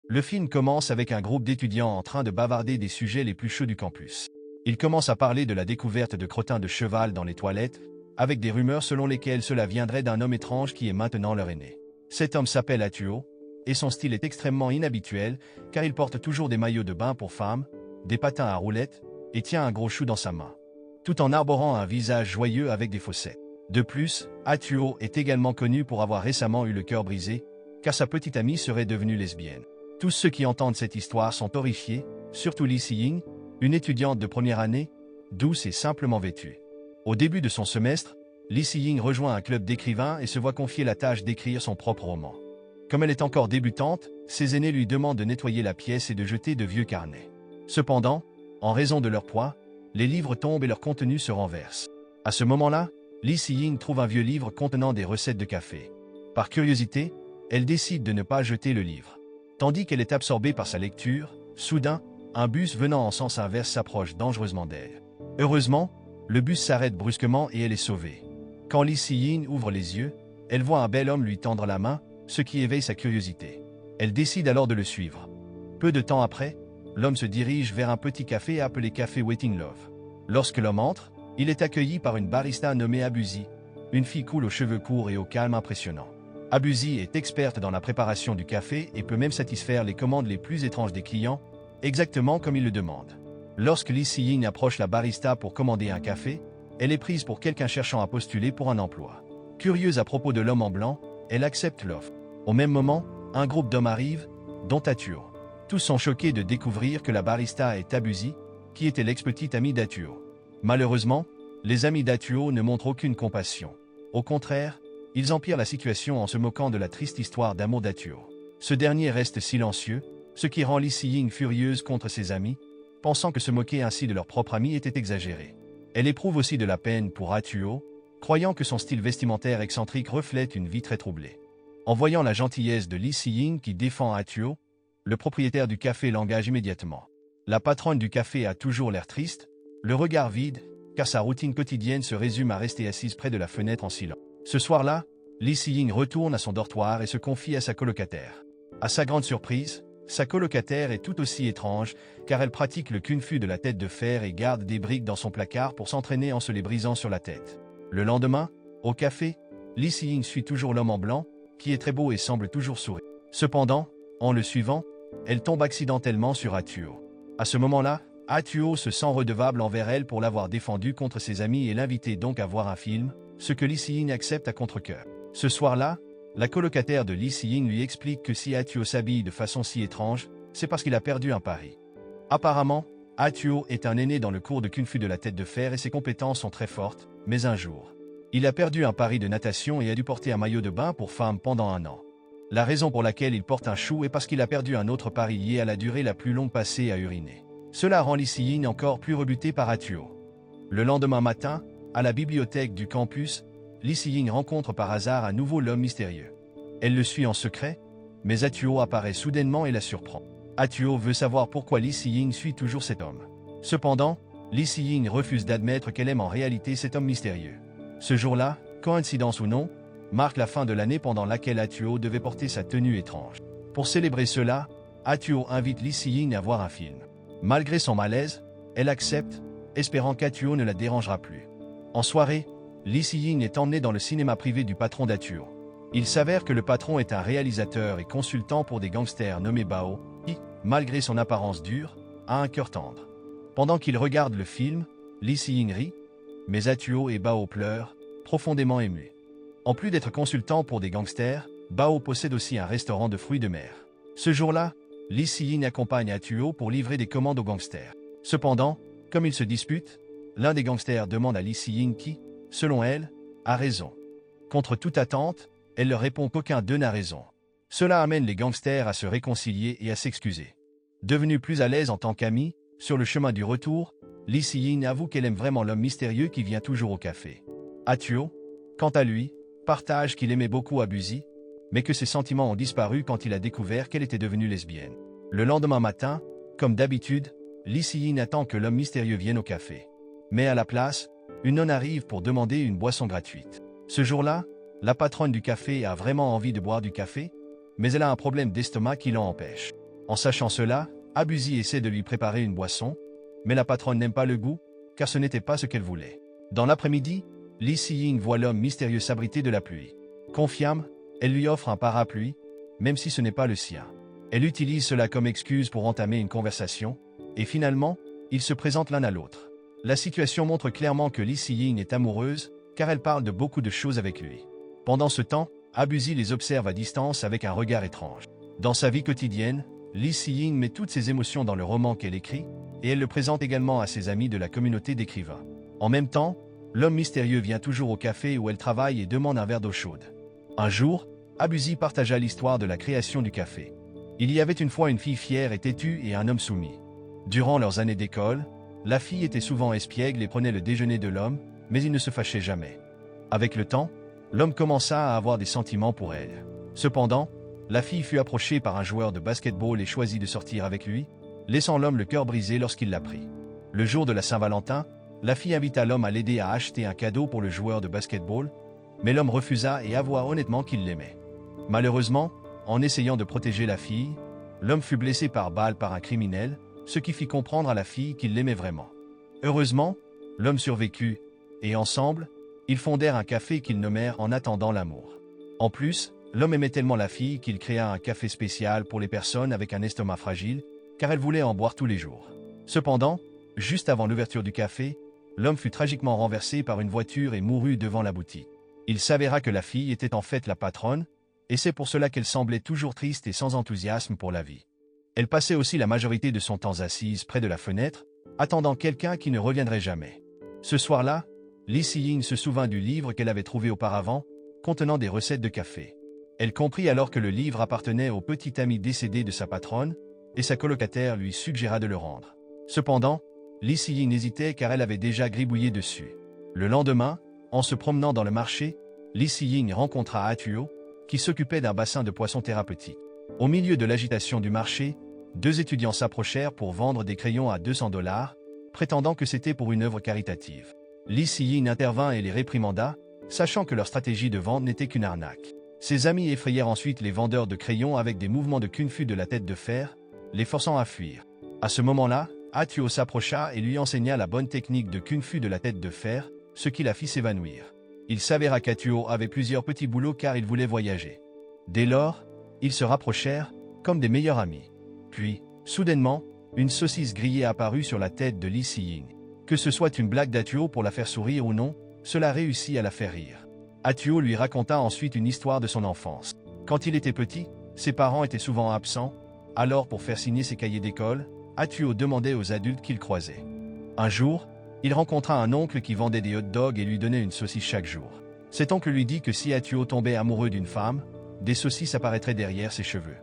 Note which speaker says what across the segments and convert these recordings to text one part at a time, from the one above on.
Speaker 1: Le film commence avec un groupe d'étudiants en train de bavarder des sujets les plus chauds du campus. Ils commencent à parler de la découverte de crottins de cheval dans les toilettes, avec des rumeurs selon lesquelles cela viendrait d'un homme étrange qui est maintenant leur aîné. Cet homme s'appelle Atuo, et son style est extrêmement inhabituel, car il porte toujours des maillots de bain pour femmes, des patins à roulettes, et tient un gros chou dans sa main, tout en arborant un visage joyeux avec des fossettes. De plus, Atuo est également connu pour avoir récemment eu le cœur brisé, car sa petite amie serait devenue lesbienne. Tous ceux qui entendent cette histoire sont horrifiés, surtout Lee Si-ying, une étudiante de première année, douce et simplement vêtue. Au début de son semestre, Lee Si-ying rejoint un club d'écrivains et se voit confier la tâche d'écrire son propre roman. Comme elle est encore débutante, ses aînés lui demandent de nettoyer la pièce et de jeter de vieux carnets. Cependant, en raison de leur poids, les livres tombent et leur contenu se renverse. À ce moment-là, Lee Si-ying trouve un vieux livre contenant des recettes de café. Par curiosité, elle décide de ne pas jeter le livre. Tandis qu'elle est absorbée par sa lecture, soudain, un bus venant en sens inverse s'approche dangereusement d'elle. Heureusement, le bus s'arrête brusquement et elle est sauvée. Quand Lee Si-ying ouvre les yeux, elle voit un bel homme lui tendre la main, ce qui éveille sa curiosité. Elle décide alors de le suivre. Peu de temps après, l'homme se dirige vers un petit café appelé Café Waiting Love. Lorsque l'homme entre, il est accueilli par une barista nommée Abuzi, une fille cool aux cheveux courts et au calme impressionnant. Abuzi est experte dans la préparation du café et peut même satisfaire les commandes les plus étranges des clients, exactement comme il le demande. Lorsque Lee Si-ying approche la barista pour commander un café, elle est prise pour quelqu'un cherchant à postuler pour un emploi. Curieuse à propos de l'homme en blanc, elle accepte l'offre. Au même moment, un groupe d'hommes arrive, dont Atuo. Tous sont choqués de découvrir que la barista est Abuzi, qui était l'ex-petite amie d'Atuo. Malheureusement, les amis d'Atuo ne montrent aucune compassion. Au contraire, ils empirent la situation en se moquant de la triste histoire d'amour d'Atuo. Ce dernier reste silencieux, ce qui rend Lee Si-ying furieuse contre ses amis, pensant que se moquer ainsi de leur propre ami était exagéré. Elle éprouve aussi de la peine pour Atuo, croyant que son style vestimentaire excentrique reflète une vie très troublée. En voyant la gentillesse de Lee Si-ying qui défend Atuo, le propriétaire du café l'engage immédiatement. La patronne du café a toujours l'air triste, le regard vide, car sa routine quotidienne se résume à rester assise près de la fenêtre en silence. Ce soir-là, Lee Si-ying retourne à son dortoir et se confie à sa colocataire. À sa grande surprise, sa colocataire est tout aussi étrange, car elle pratique le kung-fu de la tête de fer et garde des briques dans son placard pour s'entraîner en se les brisant sur la tête. Le lendemain, au café, Lee Si-ying suit toujours l'homme en blanc, qui est très beau et semble toujours sourire. Cependant, en le suivant, elle tombe accidentellement sur Atuo. À ce moment-là, Atuo se sent redevable envers elle pour l'avoir défendue contre ses amis et l'inviter donc à voir un film, ce que Lee Si-ying accepte à contre-cœur. Ce soir-là, la colocataire de Lee Si-ying lui explique que si Atuo s'habille de façon si étrange, c'est parce qu'il a perdu un pari. Apparemment, Atuo est un aîné dans le cours de kung-fu de la tête de fer et ses compétences sont très fortes, mais un jour, il a perdu un pari de natation et a dû porter un maillot de bain pour femme pendant 1 an. La raison pour laquelle il porte un chou est parce qu'il a perdu un autre pari lié à la durée la plus longue passée à uriner. Cela rend Lee Si-ying encore plus rebuté par Atuo. Le lendemain matin, à la bibliothèque du campus, Lee Si-ying rencontre par hasard à nouveau l'homme mystérieux. Elle le suit en secret, mais Atuo apparaît soudainement et la surprend. Atuo veut savoir pourquoi Lee Si-ying suit toujours cet homme. Cependant, Lee Si-ying refuse d'admettre qu'elle aime en réalité cet homme mystérieux. Ce jour-là, coïncidence ou non, marque la fin de l'année pendant laquelle Atuo devait porter sa tenue étrange. Pour célébrer cela, Atuo invite Lee Si-ying à voir un film. Malgré son malaise, elle accepte, espérant qu'Atuo ne la dérangera plus. En soirée, Lee Si-ying est emmené dans le cinéma privé du patron d'Atuo. Il s'avère que le patron est un réalisateur et consultant pour des gangsters nommés Bao, qui, malgré son apparence dure, a un cœur tendre. Pendant qu'il regarde le film, Lee Si-ying rit, mais Atuo et Bao pleurent, profondément émus. En plus d'être consultant pour des gangsters, Bao possède aussi un restaurant de fruits de mer. Ce jour-là, Lee Si-ying accompagne Atuo pour livrer des commandes aux gangsters. Cependant, comme ils se disputent, l'un des gangsters demande à Lee Si-ying qui, selon elle, a raison. Contre toute attente, elle leur répond qu'aucun d'eux n'a raison. Cela amène les gangsters à se réconcilier et à s'excuser. Devenue plus à l'aise en tant qu'amie, sur le chemin du retour, Lee Si-ying avoue qu'elle aime vraiment l'homme mystérieux qui vient toujours au café. Atuo, quant à lui, partage qu'il aimait beaucoup Abuzi, mais que ses sentiments ont disparu quand il a découvert qu'elle était devenue lesbienne. Le lendemain matin, comme d'habitude, Lee Si-ying attend que l'homme mystérieux vienne au café. Mais à la place, une nonne arrive pour demander une boisson gratuite. Ce jour-là, la patronne du café a vraiment envie de boire du café, mais elle a un problème d'estomac qui l'en empêche. En sachant cela, Abuzi essaie de lui préparer une boisson, mais la patronne n'aime pas le goût, car ce n'était pas ce qu'elle voulait. Dans l'après-midi, Lee Si-ying voit l'homme mystérieux s'abriter de la pluie. Confiante, elle lui offre un parapluie, même si ce n'est pas le sien. Elle utilise cela comme excuse pour entamer une conversation, et finalement, ils se présentent l'un à l'autre. La situation montre clairement que Lee Si-ying est amoureuse, car elle parle de beaucoup de choses avec lui. Pendant ce temps, Abuzi les observe à distance avec un regard étrange. Dans sa vie quotidienne, Lee Si-ying met toutes ses émotions dans le roman qu'elle écrit, et elle le présente également à ses amis de la communauté d'écrivains. En même temps, l'homme mystérieux vient toujours au café où elle travaille et demande un verre d'eau chaude. Un jour, Abuzi partagea l'histoire de la création du café. Il y avait une fois une fille fière et têtue et un homme soumis. Durant leurs années d'école, la fille était souvent espiègle et prenait le déjeuner de l'homme, mais il ne se fâchait jamais. Avec le temps, l'homme commença à avoir des sentiments pour elle. Cependant, la fille fut approchée par un joueur de basket-ball et choisit de sortir avec lui, laissant l'homme le cœur brisé lorsqu'il l'apprit. Le jour de la Saint-Valentin, la fille invita l'homme à l'aider à acheter un cadeau pour le joueur de basket-ball, mais l'homme refusa et avoua honnêtement qu'il l'aimait. Malheureusement, en essayant de protéger la fille, l'homme fut blessé par balle par un criminel, ce qui fit comprendre à la fille qu'il l'aimait vraiment. Heureusement, l'homme survécut, et ensemble, ils fondèrent un café qu'ils nommèrent En attendant l'amour. En plus, l'homme aimait tellement la fille qu'il créa un café spécial pour les personnes avec un estomac fragile, car elle voulait en boire tous les jours. Cependant, juste avant l'ouverture du café, l'homme fut tragiquement renversé par une voiture et mourut devant la boutique. Il s'avéra que la fille était en fait la patronne, et c'est pour cela qu'elle semblait toujours triste et sans enthousiasme pour la vie. Elle passait aussi la majorité de son temps assise près de la fenêtre, attendant quelqu'un qui ne reviendrait jamais. Ce soir-là, Lee Si-ying se souvint du livre qu'elle avait trouvé auparavant, contenant des recettes de café. Elle comprit alors que le livre appartenait au petit ami décédé de sa patronne, et sa colocataire lui suggéra de le rendre. Cependant, Lee Si-ying hésitait car elle avait déjà gribouillé dessus. Le lendemain, en se promenant dans le marché, Lee Si-ying rencontra Atuo, qui s'occupait d'un bassin de poissons thérapeutique. Au milieu de l'agitation du marché, deux étudiants s'approchèrent pour vendre des crayons à $200, prétendant que c'était pour une œuvre caritative. Lee Si-ying intervint et les réprimanda, sachant que leur stratégie de vente n'était qu'une arnaque. Ses amis effrayèrent ensuite les vendeurs de crayons avec des mouvements de kung-fu de la tête de fer, les forçant à fuir. À ce moment-là, Atuo s'approcha et lui enseigna la bonne technique de kung-fu de la tête de fer, ce qui la fit s'évanouir. Il s'avéra qu'Atuo avait plusieurs petits boulots car il voulait voyager. Dès lors, ils se rapprochèrent, comme des meilleurs amis. Puis, soudainement, une saucisse grillée apparut sur la tête de Lee Si-ying. Que ce soit une blague d'Atuo pour la faire sourire ou non, cela réussit à la faire rire. Atuo lui raconta ensuite une histoire de son enfance. Quand il était petit, ses parents étaient souvent absents, alors pour faire signer ses cahiers d'école, Atuo demandait aux adultes qu'il croisait. Un jour, il rencontra un oncle qui vendait des hot-dogs et lui donnait une saucisse chaque jour. Cet oncle lui dit que si Atuo tombait amoureux d'une femme, des saucisses apparaîtraient derrière ses cheveux.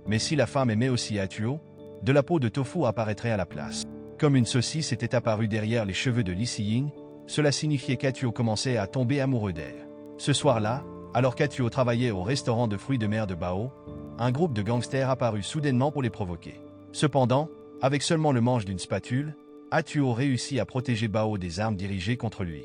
Speaker 1: Mais si la femme aimait aussi Atuo, de la peau de tofu apparaîtrait à la place. Comme une saucisse était apparue derrière les cheveux de Lee Si-ying, cela signifiait qu'Atuo commençait à tomber amoureux d'elle. Ce soir-là, alors qu'Atuo travaillait au restaurant de fruits de mer de Bao, un groupe de gangsters apparut soudainement pour les provoquer. Cependant, avec seulement le manche d'une spatule, Atuo réussit à protéger Bao des armes dirigées contre lui.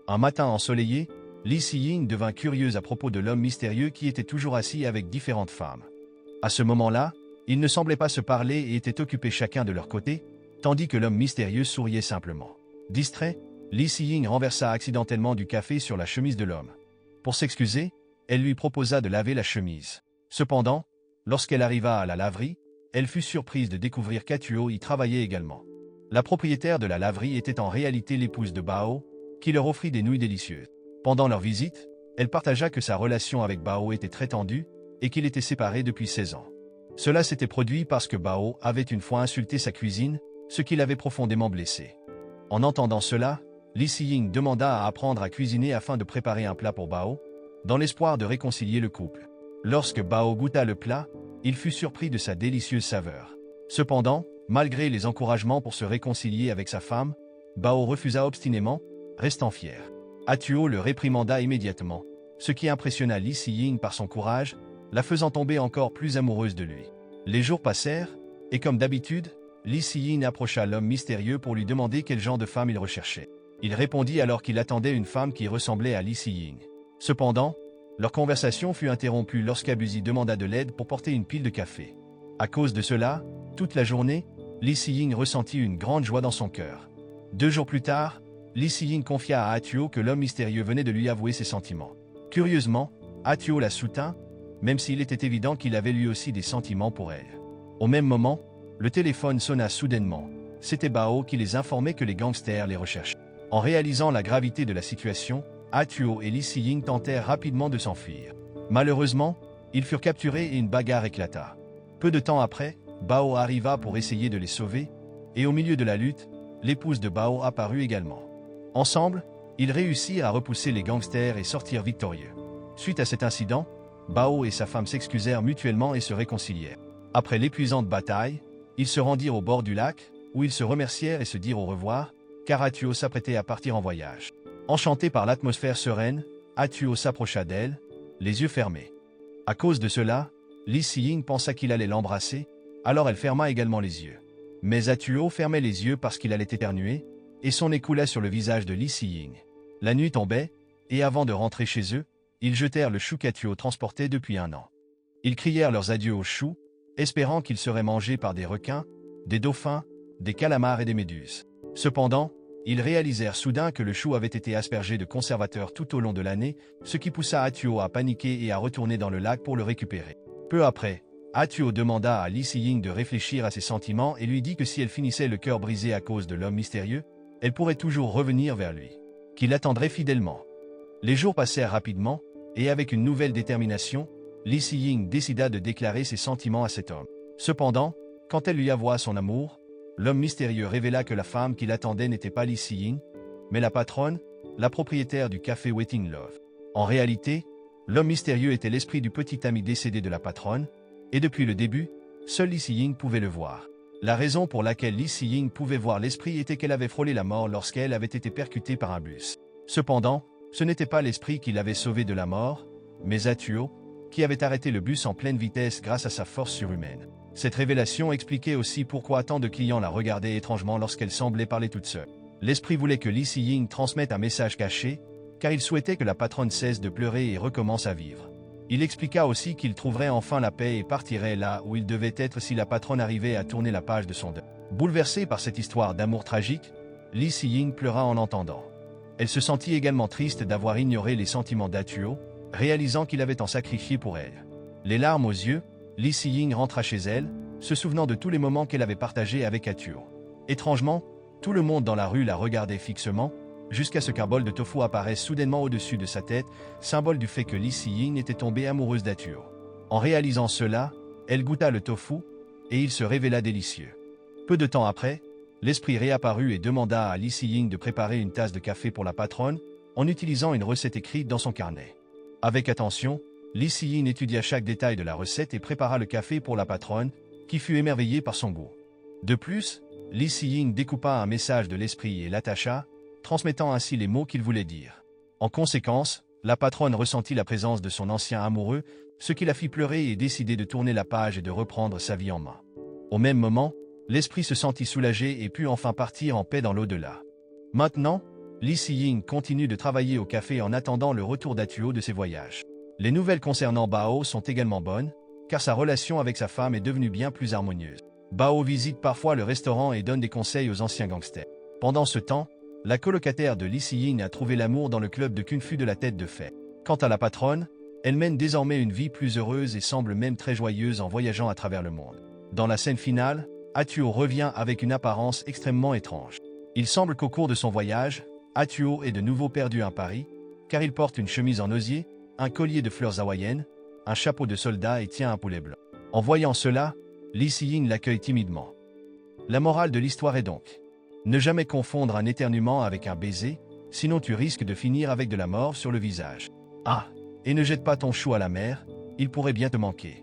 Speaker 1: Un matin ensoleillé, Lee Si-ying devint curieuse à propos de l'homme mystérieux qui était toujours assis avec différentes femmes. À ce moment-là, ils ne semblaient pas se parler et étaient occupés chacun de leur côté, tandis que l'homme mystérieux souriait simplement. Distrait, Lee Si-ying renversa accidentellement du café sur la chemise de l'homme. Pour s'excuser, elle lui proposa de laver la chemise. Cependant, lorsqu'elle arriva à la laverie, elle fut surprise de découvrir qu'Atuo y travaillait également. La propriétaire de la laverie était en réalité l'épouse de Bao, qui leur offrit des nouilles délicieuses. Pendant leur visite, elle partagea que sa relation avec Bao était très tendue et qu'il était séparé depuis 16 ans. Cela s'était produit parce que Bao avait une fois insulté sa cuisine, ce qui l'avait profondément blessé. En entendant cela, Lee Si-ying demanda à apprendre à cuisiner afin de préparer un plat pour Bao, dans l'espoir de réconcilier le couple. Lorsque Bao goûta le plat, il fut surpris de sa délicieuse saveur. Cependant, malgré les encouragements pour se réconcilier avec sa femme, Bao refusa obstinément, restant fier. Atuo le réprimanda immédiatement, ce qui impressionna Lee Si-ying par son courage, la faisant tomber encore plus amoureuse de lui. Les jours passèrent, et comme d'habitude, Lee Si-ying approcha l'homme mystérieux pour lui demander quel genre de femme il recherchait. Il répondit alors qu'il attendait une femme qui ressemblait à Lee Si-ying. Cependant, leur conversation fut interrompue lorsqu'Abuzi demanda de l'aide pour porter une pile de café. À cause de cela, toute la journée, Lee Si-ying ressentit une grande joie dans son cœur. 2 jours plus tard, Lee Si-ying confia à Ah-tuo que l'homme mystérieux venait de lui avouer ses sentiments. Curieusement, Ah-tuo la soutint, même s'il était évident qu'il avait lui aussi des sentiments pour elle. Au même moment, le téléphone sonna soudainement. C'était Bao qui les informait que les gangsters les recherchaient. En réalisant la gravité de la situation, Ah-tuo et Lee Si-ying tentèrent rapidement de s'enfuir. Malheureusement, ils furent capturés et une bagarre éclata. Peu de temps après, Bao arriva pour essayer de les sauver, et au milieu de la lutte, l'épouse de Bao apparut également. Ensemble, ils réussirent à repousser les gangsters et sortirent victorieux. Suite à cet incident, Bao et sa femme s'excusèrent mutuellement et se réconcilièrent. Après l'épuisante bataille, ils se rendirent au bord du lac, où ils se remercièrent et se dirent au revoir, car Ah-tuo s'apprêtait à partir en voyage. Enchanté par l'atmosphère sereine, Ah-tuo s'approcha d'elle, les yeux fermés. À cause de cela, Lee Si-ying pensa qu'il allait l'embrasser, alors elle ferma également les yeux. Mais Ah-tuo fermait les yeux parce qu'il allait éternuer, et son nez coula sur le visage de Lee Si-ying. La nuit tombait, et avant de rentrer chez eux, ils jetèrent le chou qu'Ah-tuo transportait depuis 1 an. Ils crièrent leurs adieux au chou, espérant qu'il serait mangé par des requins, des dauphins, des calamars et des méduses. Cependant, ils réalisèrent soudain que le chou avait été aspergé de conservateurs tout au long de l'année, ce qui poussa Ah-tuo à paniquer et à retourner dans le lac pour le récupérer. Peu après, Ah-tuo demanda à Lee Si-ying de réfléchir à ses sentiments et lui dit que si elle finissait le cœur brisé à cause de l'homme mystérieux, elle pourrait toujours revenir vers lui, qu'il attendrait fidèlement. Les jours passèrent rapidement, et avec une nouvelle détermination, Lee Si-ying décida de déclarer ses sentiments à cet homme. Cependant, quand elle lui avoua son amour, l'homme mystérieux révéla que la femme qui l'attendait n'était pas Lee Si-ying, mais la patronne, la propriétaire du café Waiting Love. En réalité, l'homme mystérieux était l'esprit du petit ami décédé de la patronne, et depuis le début, seul Lee Si-ying pouvait le voir. La raison pour laquelle Lee Si-ying pouvait voir l'esprit était qu'elle avait frôlé la mort lorsqu'elle avait été percutée par un bus. Cependant, ce n'était pas l'esprit qui l'avait sauvée de la mort, mais Ah-tuo, qui avait arrêté le bus en pleine vitesse grâce à sa force surhumaine. Cette révélation expliquait aussi pourquoi tant de clients la regardaient étrangement lorsqu'elle semblait parler toute seule. L'esprit voulait que Lee Si-ying transmette un message caché, car il souhaitait que la patronne cesse de pleurer et recommence à vivre. Il expliqua aussi qu'il trouverait enfin la paix et partirait là où il devait être si la patronne arrivait à tourner la page de son deuil. Bouleversée par cette histoire d'amour tragique, Lee Si-ying pleura en l'entendant. Elle se sentit également triste d'avoir ignoré les sentiments d'Ah-tuo, réalisant qu'il avait tant sacrifié pour elle. Les larmes aux yeux, Lee Si-ying rentra chez elle, se souvenant de tous les moments qu'elle avait partagés avec Ah-tuo. Étrangement, tout le monde dans la rue la regardait fixement, jusqu'à ce qu'un bol de tofu apparaisse soudainement au-dessus de sa tête, symbole du fait que Lee Si-ying était tombée amoureuse d'Ah-tuo. En réalisant cela, elle goûta le tofu, et il se révéla délicieux. Peu de temps après, l'esprit réapparut et demanda à Lee Si-ying de préparer une tasse de café pour la patronne, en utilisant une recette écrite dans son carnet. Avec attention, Lee Si-ying étudia chaque détail de la recette et prépara le café pour la patronne, qui fut émerveillée par son goût. De plus, Lee Si-ying découpa un message de l'esprit et l'attacha, transmettant ainsi les mots qu'il voulait dire. En conséquence, la patronne ressentit la présence de son ancien amoureux, ce qui la fit pleurer et décider de tourner la page et de reprendre sa vie en main. Au même moment, l'esprit se sentit soulagé et put enfin partir en paix dans l'au-delà. Maintenant, Lee Si-ying continue de travailler au café en attendant le retour d'Ah-tuo de ses voyages. Les nouvelles concernant Bao sont également bonnes, car sa relation avec sa femme est devenue bien plus harmonieuse. Bao visite parfois le restaurant et donne des conseils aux anciens gangsters. Pendant ce temps, la colocataire de Lee Si-ying a trouvé l'amour dans le club de Kung-fu de la tête de Fei. Quant à la patronne, elle mène désormais une vie plus heureuse et semble même très joyeuse en voyageant à travers le monde. Dans la scène finale, Ah-tuo revient avec une apparence extrêmement étrange. Il semble qu'au cours de son voyage, Ah-tuo ait de nouveau perdu un pari, car il porte une chemise en osier, un collier de fleurs hawaïennes, un chapeau de soldat et tient un poulet blanc. En voyant cela, Lee Si-ying l'accueille timidement. La morale de l'histoire est donc: ne jamais confondre un éternuement avec un baiser, sinon tu risques de finir avec de la mort sur le visage. Ah, et ne jette pas ton chou à la mer, il pourrait bien te manquer.